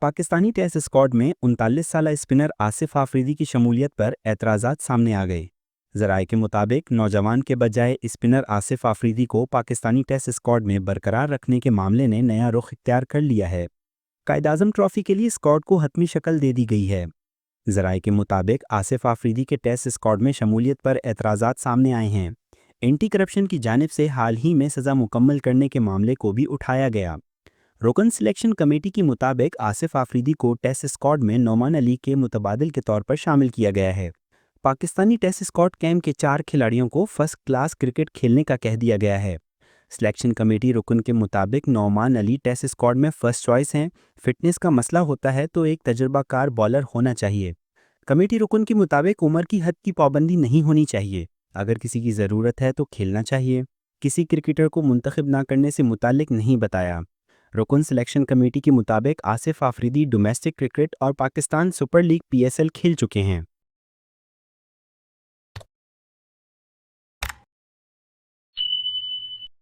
Pakistani test squad में 39 साला spinner Asif Afridi की शमूलियत पर एतराज़ात सामने आ गए। ज़राए के मुताबिक नौजवान के बजाय स्पिनर आसिफ आफरीदी को पाकिस्तानी टेस्ट स्क्वाड में बरकरार रखने के मामले ने नया रुख इख्तियार कर लिया है। कायद-ए-आज़म ट्रॉफी के लिए स्क्वाड को हतमी शक्ल दे दी गई है। ज़राए के मुताबिक आसिफ आफरीदी के टेस्ट स्क्वाड में शमूलियत पर एतराज़ात सामने आए हैं। एंटी करप्शन की जानिब से हाल ही में सज़ा मुकम्मल करने के मामले को भी उठाया गया। रुकन सिलेक्शन कमेटी के मुताबिक आसिफ आफरीदी को टेस्ट स्क्वाड में नोमान अली के मुतबादिल के तौर पर शामिल किया गया है। पाकिस्तानी टेस्ट स्क्वाड कैंप के 4 खिलाड़ियों को फर्स्ट क्लास क्रिकेट खेलने का कह दिया गया है। सिलेक्शन कमेटी रुकन के मुताबिक नोमान अली टेस्ट स्क्वाड में फर्स्ट चॉइस हैं। फिटनेस का मसला होता है तो एक तजुर्बाकार बॉलर होना चाहिए। कमेटी रुकन के मुताबिक उम्र की हद की पाबंदी नहीं होनी चाहिए। अगर किसी की ज़रूरत है तो खेलना चाहिए। किसी क्रिकेटर को मुंतखब ना करने से मुतालिक नहीं बताया। रुकन सिलेक्शन कमेटी के मुताबिक आसिफ आफरीदी डोमेस्टिक क्रिकेट और पाकिस्तान सुपर लीग PSL खेल चुके हैं।